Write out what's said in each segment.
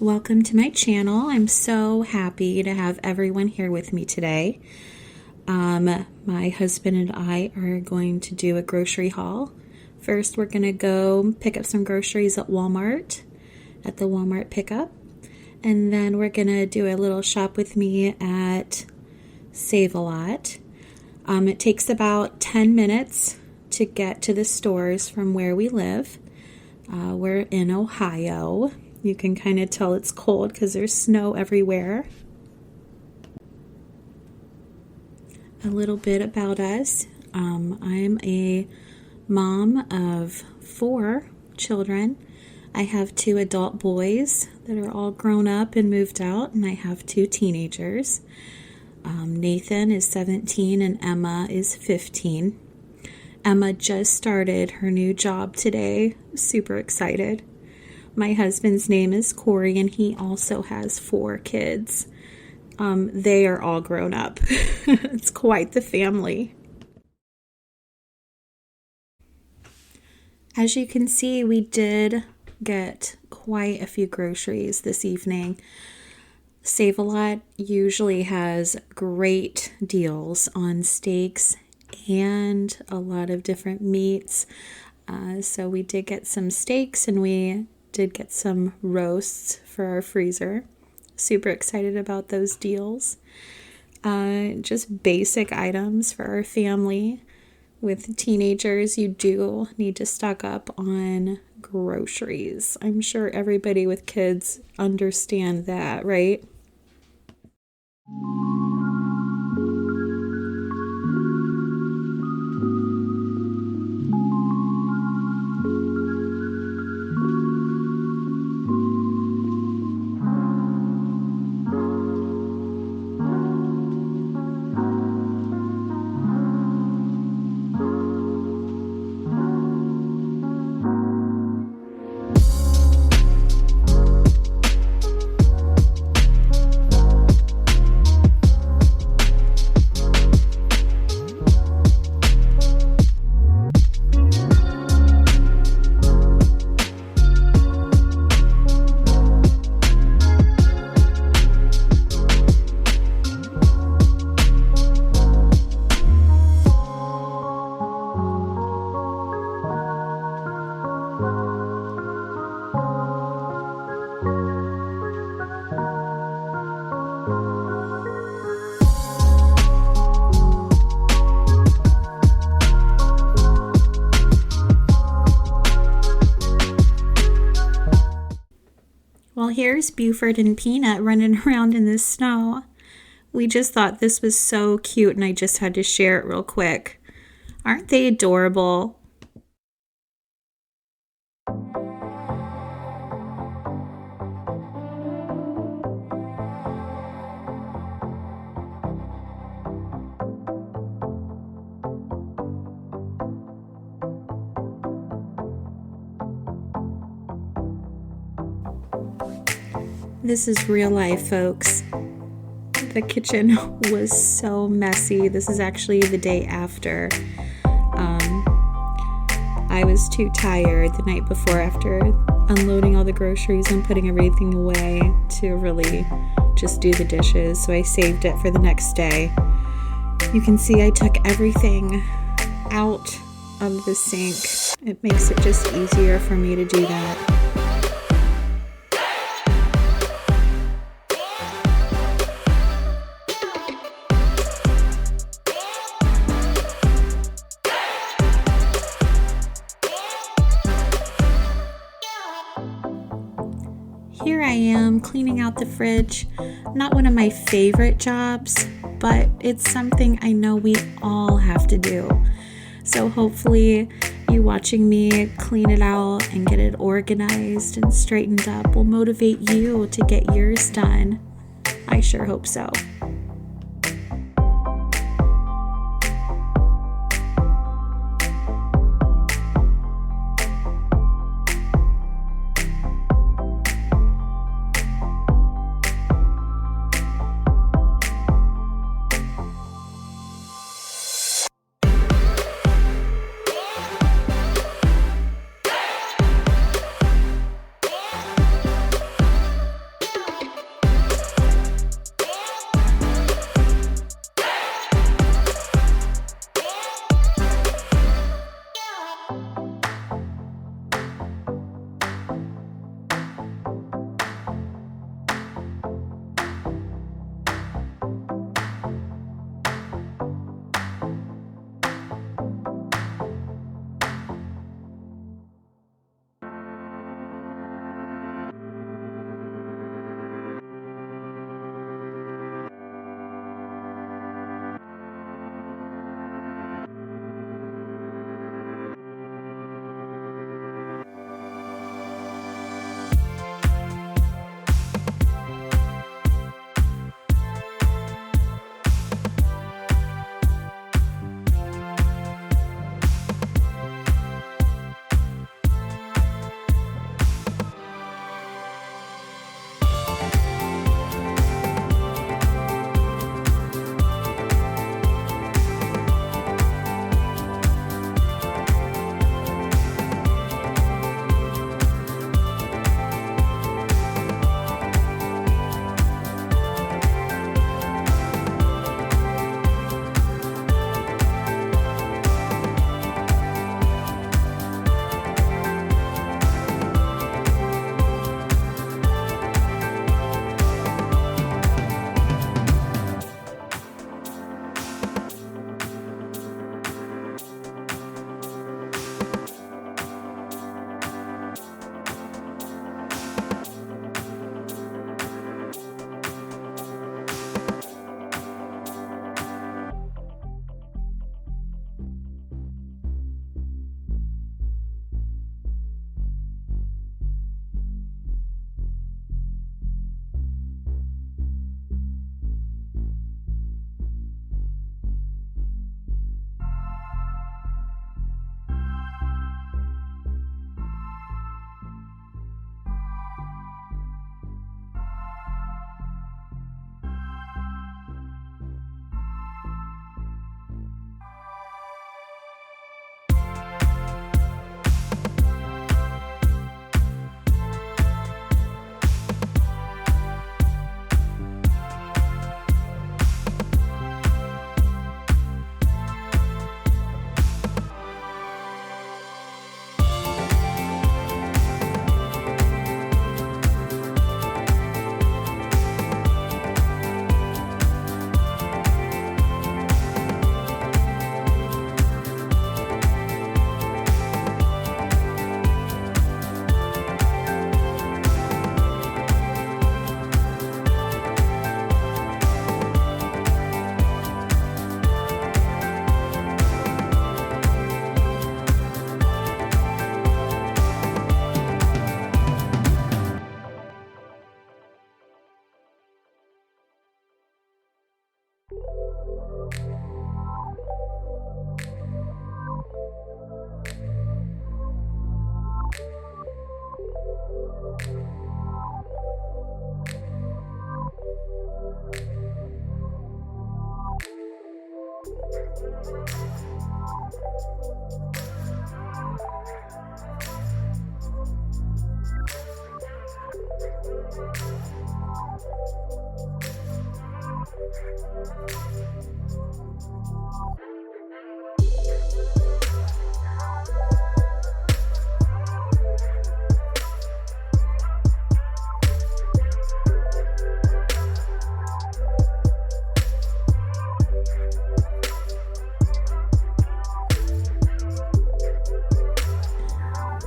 Welcome to my channel. I'm so happy to have everyone here with me today. My husband and I are going to do a grocery haul. First, we're going to go pick up some groceries at Walmart, at the Walmart pickup. And then we're going to do a little shop with me at Save-A-Lot. It takes about 10 minutes to get to the stores from where we live. We're in Ohio. You can kind of tell it's cold because there's snow everywhere. A little bit about us. I'm a mom of 4 children. I have 2 adult boys that are all grown up and moved out, and I have 2 teenagers. Nathan is 17 and Emma is 15. Emma just started her new job today. Super excited. My husband's name is Corey, and he also has 4 kids. They are all grown up. It's quite the family. As you can see, we did get quite a few groceries this evening. Save-A-Lot usually has great deals on steaks and a lot of different meats. So we did get some steaks and we did get some roasts for our freezer. Super excited about those deals. Just basic items for our family. With teenagers, you do need to stock up on groceries. I'm sure everybody with kids understand that, right? Well, here's Buford and Peanut running around in the snow. We just thought this was so cute and I just had to share it real quick. Aren't they adorable? This is real life, folks. The kitchen was so messy. This is actually the day after. I was too tired the night before after unloading all the groceries and putting everything away to really just do the dishes. So I saved it for the next day. You can see I took everything out of the sink. It makes it just easier for me to do that. Here I am cleaning out the fridge. Not one of my favorite jobs, but it's something I know we all have to do. So hopefully you watching me clean it out and get it organized and straightened up will motivate you to get yours done. I sure hope so.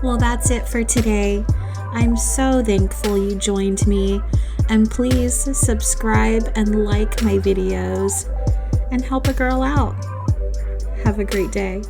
Well, that's it for today. I'm so thankful you joined me, and please subscribe and like my videos and help a girl out. Have a great day.